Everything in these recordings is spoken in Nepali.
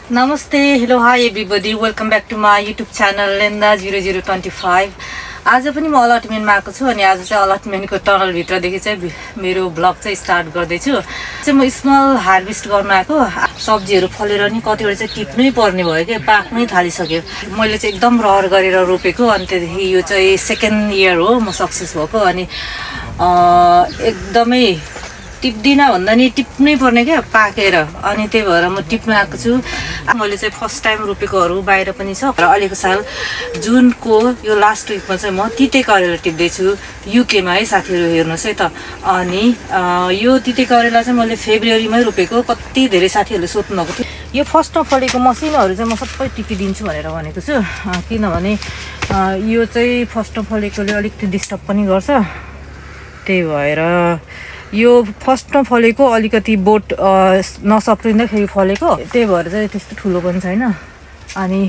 Namaste, hello, hi everybody. Welcome back to my YouTube channel Linda0025. आज पनि म अलटमेन्टमा आएको छु अनि आज चाहिँ अलटमेन्टको टनल भित्रदेखि चाहिँ मेरो ब्लग चाहिँ स्टार्ट गर्दै छु। चाहिँ म स्मल हार्भेस्ट गर्न आएको सब्जीहरु फलेर नि कतिवटा चाहिँ टिप्नै पर्ने भयो के पाक्नै थालिसक्यो। मैले चाहिँ एकदम रहर गरेर रोपेको अनि त्यसदेखि यो चाहिँ सेकेन्ड इयर हो म सक्सेस भएको अनि एकदमै टिप्दिन भन्दा नि टिप्नै पर्ने के पाकेर अनि त्यही भएर म टिप्न आएको छु। मैले चाहिँ फर्स्ट टाइम रोपेकोहरु बाहिर पनि छ र अहिलेको साल जुनको यो लास्ट विकमा चाहिँ म तिते करेला टिप्दै छु युके मा है साथीहरु हेर्नुस् है त। अनि यो तिते करेला चाहिँ मैले फेब्रुअरीमै रोपेको कति धेरै साथीहरुले सोध्नु भएको थियो। यो फर्स्टमा फलेको मसिनोहरु चाहिँ म सबै टिपिदिन्छु भनेर भनेको छु किनभने यो चाहिँ फर्स्टमा फलेकोले अलिकति डिस्टर्ब पनि गर्छ। त्यही भएर यो फर्स्टमा फलेको अलिकति बोट नसप्रिँदाखेरि फलेको त्यही भएर चाहिँ त्यस्तो ठुलो पनि छैन अनि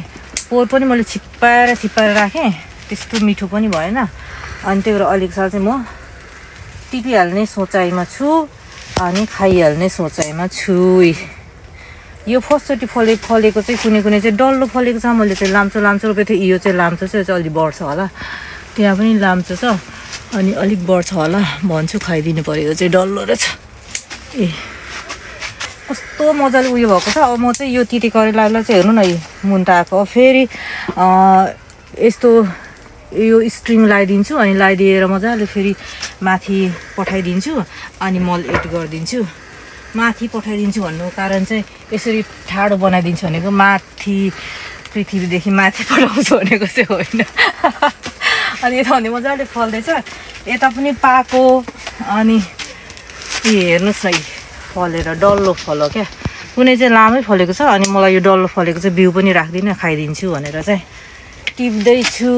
पोर पनि मैले छिप्पाएर राखेँ त्यस्तो मिठो पनि भएन अनि त्यही भएर अलिक साल चाहिँ म टिपिहाल्ने सोचाइमा छु अनि खाइहाल्ने सोचाइमा छु। यो फर्स्टचोटि फलेको चाहिँ कुनै चाहिँ डल्लो फलेको छ। मैले चाहिँ लाम्चो रोपेको थिएँ। यो चाहिँ लाम्चो चाहिँ अलि बढ्छ होला त्यहाँ पनि लाम्चो छ अनि अलिक बढ्छ होला भन्छु खाइदिनु पर्यो। यो चाहिँ डल्लो रहेछ ए कस्तो मजाले उयो भएको छ। अब म चाहिँ यो तिते करेलालाई चाहिँ हेर्नु न मुन्टा आएको फेरि यस्तो यो स्ट्रिङ लगाइदिन्छु अनि लगाइदिएर मजाले फेरि माथि पठाइदिन्छु अनि मल एड गरिदिन्छु। माथि पठाइदिन्छु भन्नुको कारण चाहिँ यसरी ठाडो बनाइदिन्छु भनेको माथि पृथ्वीदेखि माथि पठाउँछु भनेको चाहिँ होइन। अनि यता भने मजाले फल्दैछ यता पनि पाको अनि हेर्नुस् न फलेर डल्लो फल्यो क्या। कुनै चाहिँ लामै फलेको छ अनि मलाई यो डल्लो फलेको चाहिँ बिउ पनि राख्दिनँ खाइदिन्छु भनेर चाहिँ टिप्दैछु।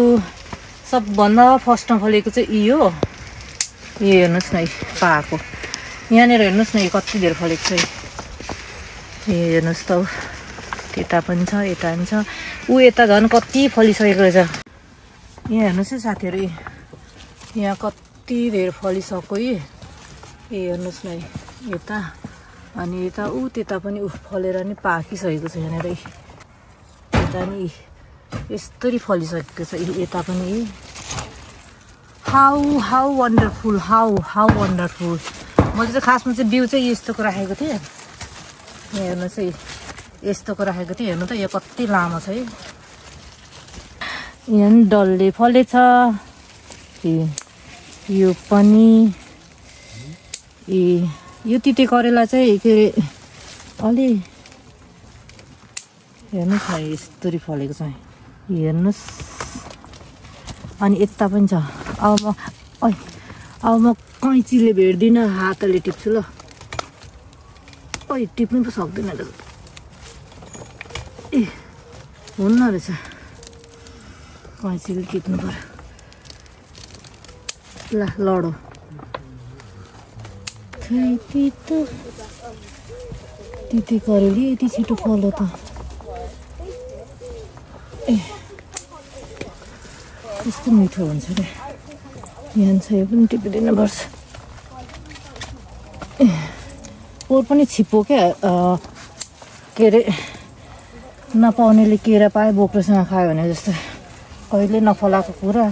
सबभन्दा फर्स्टमा फलेको चाहिँ यो हेर्नुहोस् न पाको यहाँनिर हेर्नुहोस् न कति धेरै फलेको छ हेर्नुहोस् त त्यता पनि छ यता पनि छ यता झन् कति फलिसकेको रहेछ। यहाँ हेर्नुहोस् है साथीहरु यहाँ कति धेरै फलिसक्यो हेर्नुहोस् न यता अनि यता त्यता पनि फलेर नि पाकिसकेको छ। यहाँनिर यता नि यस्तरी फलिसकेको छ यता पनि हाउ वन्डरफुल हाउ वन्डरफुल। मैले चाहिँ खासमा चाहिँ बिउ चाहिँ यस्तोको राखेको थिएँ। यहाँ हेर्नुहोस् है यस्तोको राखेको थिएँ हेर्नु त यो कति लामो छ है। यहाँ नि डल्ले फलेछ यो पनि यो तिते करेला चाहिँ के अरे अलि हेर्नुहोस् न यस्तरी फलेको छ हेर्नुहोस् अनि यता पनि छ। अब म कैँचीले भेट्दिनँ हातले टिप्छु ल टिप्नु पो सक्दैन ए हुन्न रहेछ कैँचीले टिप्नु पर्यो ल लडो तिते करेली यति छिटो फल्यो त ए कस्तो मिठो हुन्छ रे। यहाँ छ यो पनि टिपिदिनु पर्छ पोर पनि छिप्पो क्या के अरे नपाउनेले केरा पाए बोक्रोसँग खायो भने जस्तो कहिले नफलाएको कुरा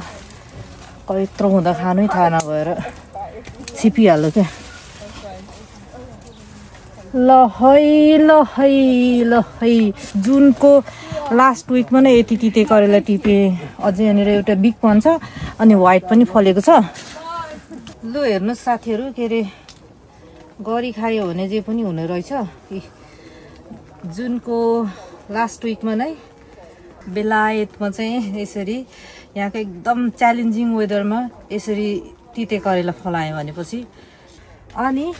यत्रो हुँदा खानै थाहा नभएर छिपिहाल्यो क्या। ल है जुनको लास्ट विकमा नै यति तिते करेला टिपे अझै यहाँनिर एउटा बिग पनि छ अनि व्हाइट पनि फलेको छ। लु हेर्नुहोस् साथीहरु के अरे गरी खायो भने जे पनि हुने रहेछ। जुनको लास्ट विकमा नै बेलायतमा चाहिँ यसरी यहाँको एकदम च्यालेन्जिङ वेदरमा यसरी तिते करेला फलायो भनेपछि अनि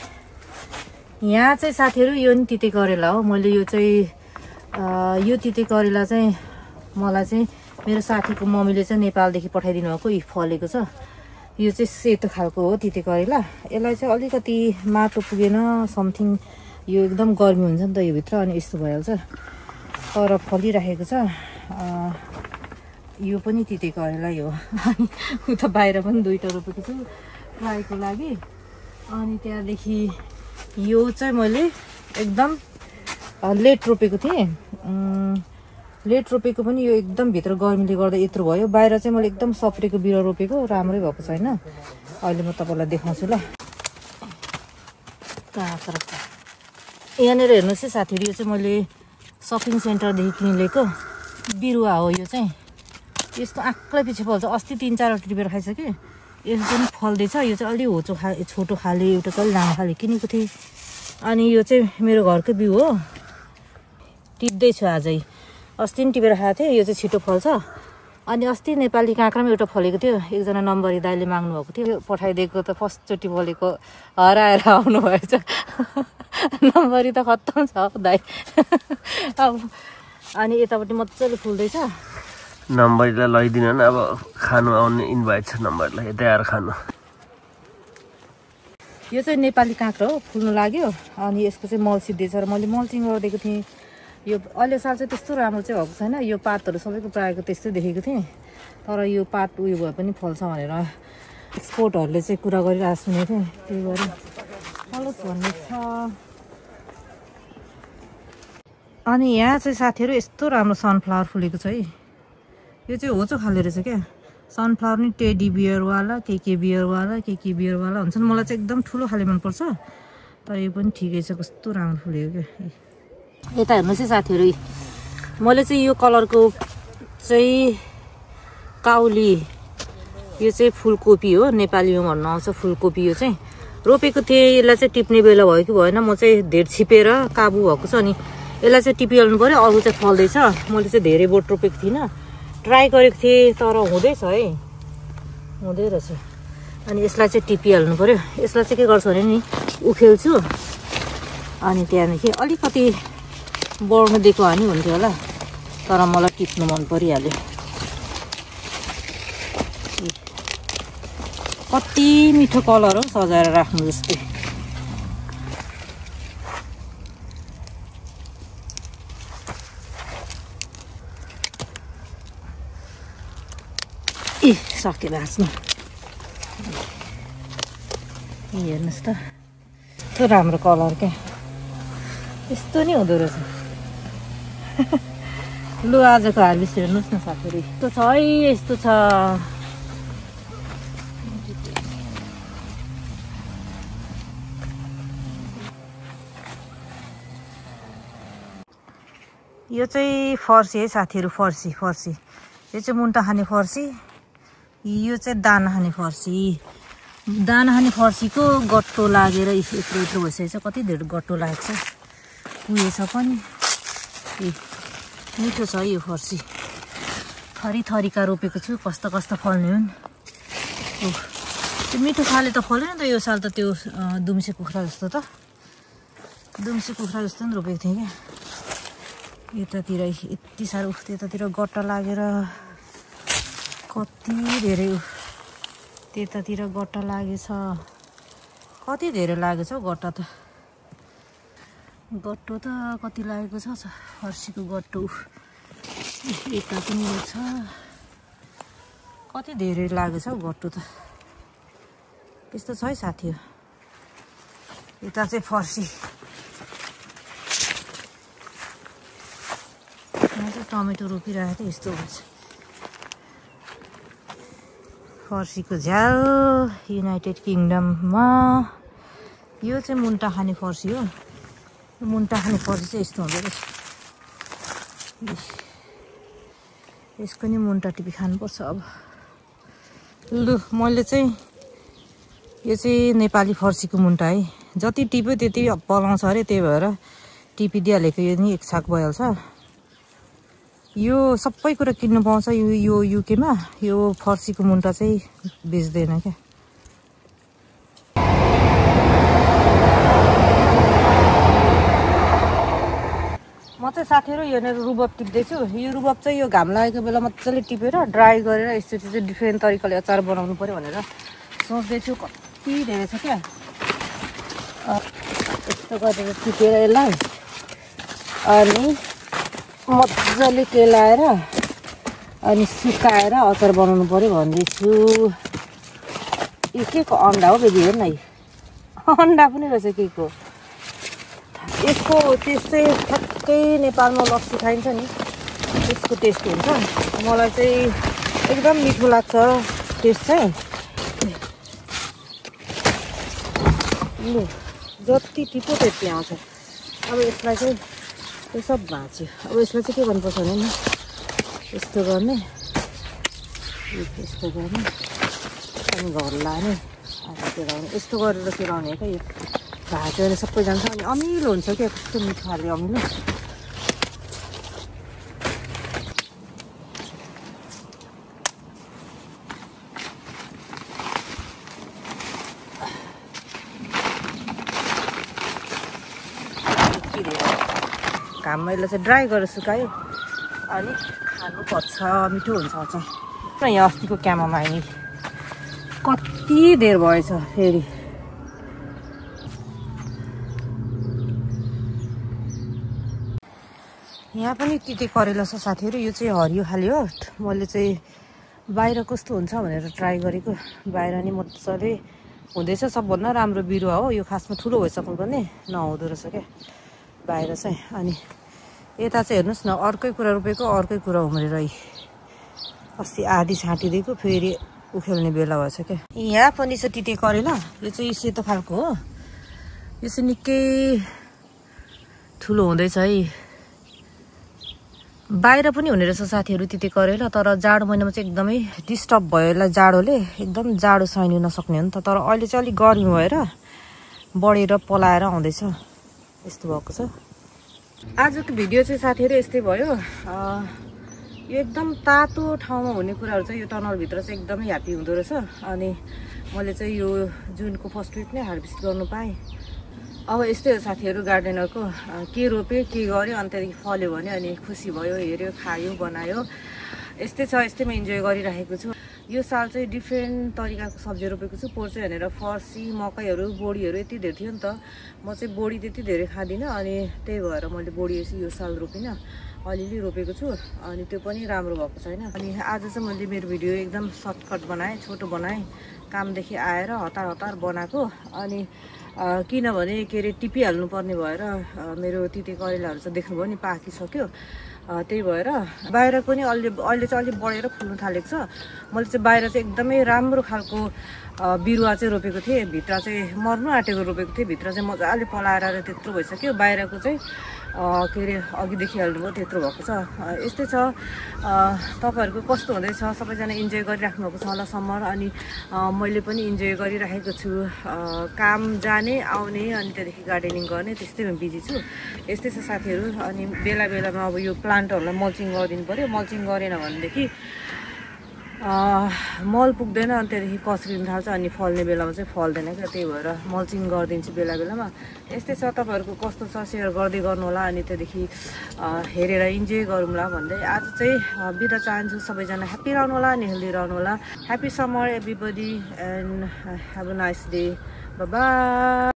यहाँ चाहिँ साथीहरु यो नि तिते करेला हो। मैले यो चाहिँ यो तिते करेला चाहिँ मलाई चाहिँ मेरो साथीको मम्मीले चाहिँ नेपालदेखि पठाइदिनु भएको फलेको छ। यो चाहिँ सेतो खालको हो तिते करेला। यसलाई चाहिँ अलिकति माटो पुगेन समथिङ यो एकदम गर्मी हुन्छ नि त यो भित्र अनि यस्तो भइहाल्छ तर फलिराखेको छ। यो पनि तिते करेला हो अनि उता बाहिर पनि दुईटा रोपेको छु ट्राईको लागि। अनि त्यहाँदेखि यो चाहिँ मैले एकदम लेट रोपेको थिएँ लेट रोपेको पनि यो एकदम भित्र गर्मीले गर्दा यत्रो भयो। बाहिर चाहिँ मैले एकदम सप्रेको बिरुवा रोपेको राम्रै भएको छैन। अहिले म तपाईँलाई देखाउँछु ल। यहाँनिर हेर्नुहोस् है साथीहरू, यो चाहिँ मैले सपिङ सेन्टरदेखि किनेको बिरुवा हो। यो चाहिँ यस्तो आक्लै पछि फल्छ। अस्ति 3-4 टिपेर खाइसकेँ। यसो पनि फल्दैछ। यो चाहिँ अलि होचो छोटो खाले, एउटा चाहिँ लामो खाले किनेको थिएँ। अनि यो चाहिँ मेरो घरकै बिउ हो। टिप्दैछु आजै। अस्ति पनि टिपेर खाएको थिएँ। यो चाहिँ छिटो फल्छ। अनि अस्ति नेपाली काँक्रामा एउटा फलेको थियो। एकजना नम्बरी दाइले माग्नु भएको थियो, पठाइदिएको त फर्स्टचोटि फलेको हराएर आउनु भएछ। नम्बरी त खत्तम छ दाइ। अब अनि यतापट्टि मजाले फुल्दैछ। नम्बरीलाई लैदिनु न, अब खानु आउने इन्भाइट छ नम्बरलाई, यतै आएर खानु। यो चाहिँ नेपाली काँक्रा हो, फुल्नु लाग्यो। अनि यसको चाहिँ मल्चिङ दिएछ र मैले मल्चिङ गरिदिएको थिएँ। यो अहिले साल चाहिँ त्यस्तो राम्रो चाहिँ भएको छैन। यो पातहरू सबैको प्रायःको त्यस्तै देखेको थिएँ। तर यो पात उयो भए पनि फल्छ भनेर एक्सपोर्टहरूले चाहिँ कुरा गरिरहेको सुनेको थिएँ। त्यही भएर फलोस् भन्ने छ। अनि यहाँ चाहिँ साथीहरू यस्तो राम्रो सनफ्लावर फुलेको छ है। यो चाहिँ होचो खाले रहेछ क्या। सनफ्लावर नि टेडी बियरवाला, के बियरवाला, के बियरवाला हुन्छन्। मलाई चाहिँ एकदम ठुलो खाले मनपर्छ। तर यो पनि ठिकै छ, कस्तो राम्रो फुलेको क्या। यता हेर्नुहोस् है साथीहरू, मैले चाहिँ यो कलरको चाहिँ काउली, यो चाहिँ फुलकोपी हो, नेपालीमा भन्नु आउँछ फुलकोपी। यो चाहिँ रोपेको थिएँ। यसलाई चाहिँ टिप्ने बेला भयो कि भएन, म चाहिँ धेर छिपेर काबु भएको छ। अनि यसलाई चाहिँ टिपिहाल्नु पऱ्यो। अरू चाहिँ फल्दैछ। मैले चाहिँ धेरै बोट रोपेको थिइनँ, ट्राई गरेको थिएँ, तर हुँदैछ है, हुँदै रहेछ। अनि यसलाई चाहिँ टिपिहाल्नु पऱ्यो। यसलाई चाहिँ के गर्छु भने नि उखेल्छु। अनि त्यहाँदेखि अलिकति बढ्नु दिएको हानि हुन्थ्यो होला, तर मलाई टिप्नु मन परिहाल्यो। कति मिठो कलर हो, सजाएर राख्नु जस्तै। ए सके भाँच्नु। हेर्नुहोस् त, यस्तो राम्रो कलर क्या। यस्तो नि हुँदो रहेछ। लु आजको हार्भेस्ट हेर्नुहोस् न साथीहरू, यस्तो छ है, यस्तो छ। यो चाहिँ फर्सी है साथीहरू, फर्सी। यो चाहिँ मुन्टा खाने फर्सी, यो चाहिँ दाना खाने फर्सी। दाना खाने फर्सीको गट्टो लागेर यत्रो भइसकेको छ। कति धेरै गट्टो लागेको छ, उयो पनि। मिठो छ यो फर्सी। थरीका रोपेको छु, कस्तो फल्ने हुन्। त्यो मिठो खाले त फल्यो नि त यो साल त। त्यो दुम्से कुखुरा जस्तो त, दुम्से कुखुरा जस्तो नि रोपेको थिएँ क्या। यतातिर यति साह्रो त्यतातिर गट्टा लागेर कति धेरै, त्यतातिर गट्टा लागेछ। कति धेरै लागेछ हौ गट्टा त। गट्टो त कति लागेको छ फर्सीको गट्टो। यता पनि छ, कति धेरै लागेछ हौ गट्टो त। त्यस्तो छ है साथी। यता चाहिँ फर्सी। यहाँ चाहिँ टमेटो रोपिरहेको थिएँ, यस्तो हुन्छ। फर्सीको झ्याल युनाइटेड किङडममा। यो चाहिँ मुन्टा खाने फर्सी हो। मुन्टा खाने फर्सी चाहिँ यस्तो हुँदो रहेछ। यसको नि मुन्टा टिपी खानुपर्छ अब। लु मैले चाहिँ यो चाहिँ नेपाली फर्सीको मुन्टा है। जति टिप्यो त्यति पलाउँछ अरे, त्यही भएर टिपिदिइहालेको। यो नि एक छाक भइहाल्छ। यो सबै कुरा किन्नु पाउँछ यो युकेमा। यो फर्सीको मुन्टा चाहिँ बेच्दैन क्या। म चाहिँ साथीहरू यहाँनिर रुबब टिप्दैछु। यो रुबब चाहिँ यो घाम लागेको बेला मजाले टिपेर ड्राई गरेर यसरी चाहिँ डिफ्रेन्ट तरिकाले अचार बनाउनु पऱ्यो भनेर सोच्दैछु। कति धेरै छ क्या। यस्तो गरेर टिपेर यसलाई अनि मजाले केलाएर अनि सुकाएर अचार बनाउनु पऱ्यो भन्दैछु। यो के को अन्डा हो बेबी, हेर्न है, अन्डा पनि रहेछ के को। यसको टेस्ट चाहिँ ठ्याक्कै नेपालमा लस्सी खाइन्छ नि त्यसको टेस्ट हुन्छ। मलाई चाहिँ एकदम मिठो लाग्छ टेस्ट चाहिँ। लु जति टिप्यो त्यति आउँछ। अब यसलाई चाहिँ यो सब भाँच्यो। अब यसलाई चाहिँ के गर्नुपर्छ भने नि यस्तो गर्ने, यस्तो गर्ने अनि घर लाने, केलाउने, यस्तो गरेर केलाउने क्या। यो भाज्यो भने सबै जान्छ अनि अमिलो हुन्छ क्या, कस्तो मिठो खाले अमिलो। घाममा यसलाई चाहिँ ड्राई गरेर सुकायो अनि खानुपर्छ, मिठो हुन्छ अचार। यहाँ अस्तिको क्यामामा आएँ कति देर भएछ फेरि। यहाँ पनि तिते करेला छ साथीहरू। यो चाहिँ हरियो खाले हो। मैले चाहिँ बाहिर कस्तो हुन्छ भनेर ट्राई गरेको। बाहिर नि मजाले हुँदैछ, सबभन्दा राम्रो बिरुवा हो यो। खासमा ठुलो भइसक्नु पनि नहुँदो रहेछ क्या बाहिर चाहिँ। अनि यता चाहिँ हेर्नुहोस् न, अर्कै कुरा रोपेको अर्कै कुरा उम्रेर अस्ति आधी छाँटिदिएको फेरि उखेल्ने बेला भएछ क्या। यहाँ पनि छ तिते करेला। यो चाहिँ सेतो खालको हो। यो चाहिँ निकै ठुलो हुँदैछ है। बाहिर पनि हुने रहेछ साथीहरू तिते करेला, तर जाडो महिनामा चाहिँ एकदमै डिस्टर्ब भयो यसलाई जाडोले। एकदम जाडो सहनु नसक्ने हो नि त। तर अहिले चाहिँ अलिक गर्मी भएर बढेर पलाएर आउँदैछ, यस्तो भएको छ। आजको भिडियो चाहिँ साथीहरू यस्तै भयो। यो एकदम तातो ठाउँमा हुने कुराहरू चाहिँ यो टनलभित्र चाहिँ एकदमै ह्याप्पी हुँदो रहेछ। अनि मैले चाहिँ यो जुनको फर्स्ट विक नै हार्भेस्ट गर्नु पाएँ। अब यस्तै हो साथीहरू गार्डनरको, के रोप्यो के गर्यो अनि त्यहाँदेखि फल्यो भने अनि खुसी भयो, हेऱ्यो, खायो, बनायो। यस्तै छ, यस्तैमा इन्जोय गरिराखेको छु। यो साल चाहिँ डिफ्रेन्ट तरिकाको सब्जी रोपेको छु। पोहोर चाहिँ भनेर फर्सी, मकैहरू, बोडीहरू यति धेरै थियो नि त। म चाहिँ बोडी त्यति धेरै खाँदिनँ अनि त्यही भएर मैले बोडी यो साल रोपिनँ, अलिअलि रोपेको छु। अनि त्यो पनि राम्रो भएको छैन। अनि आज चाहिँ मैले मेरो भिडियो एकदम सर्टकट बनाएँ, छोटो बनाएँ। कामदेखि आएर हतार हतार बनाएको। अनि किनभने के अरे टिपिहाल्नु पर्ने भएर मेरो तिते करेलाहरू चाहिँ देख्नुभयो नि पाकिसक्यो। त्यही भएर बाहिर पनि अहिले चाहिँ अलिक बढेर फुल्नु थालेको छ। मैले चाहिँ बाहिर चाहिँ एकदमै राम्रो खालको बिरुवा चाहिँ रोपेको थिएँ। भित्र चाहिँ मर्नु आँटेको रोपेको थिएँ। भित्र चाहिँ मजाले पलाएर त्यत्रो भइसक्यो। बाहिरको चाहिँ के अरे अघि देखिहाल्नुभयो त्यत्रो भएको छ। यस्तै छ। तपाईँहरूको कस्तो हुँदैछ? सबैजना इन्जोय गरिराख्नु भएको छ होला समर। अनि मैले पनि इन्जोय गरिराखेको छु। काम जाने आउने अनि त्यहाँदेखि गार्डनिङ गर्ने त्यस्तैमा बिजी छु। यस्तै छ साथीहरू। अनि बेला बेलामा अब यो प्लान्टहरूलाई मल्चिङ गरिदिनु पऱ्यो। मल्चिङ गरेन भनेदेखि मल पुग्दैन अनि त्यहाँदेखि कस्रिनु थाल्छ अनि फल्ने बेलामा चाहिँ फल्दैन क्या। त्यही भएर मल्चिङ गरिदिन्छु बेला बेलामा। यस्तै छ। तपाईँहरूको कस्तो छ सेयर गर्दै गर्नु होला। अनि त्यहाँदेखि हेरेर इन्जोय गरौँला भन्दै आज चाहिँ बिदा चाहन्छु। सबैजना ह्याप्पी रहनु होला अनि हेल्दी रहनु होला। Happy summer everybody and have a nice day. By by.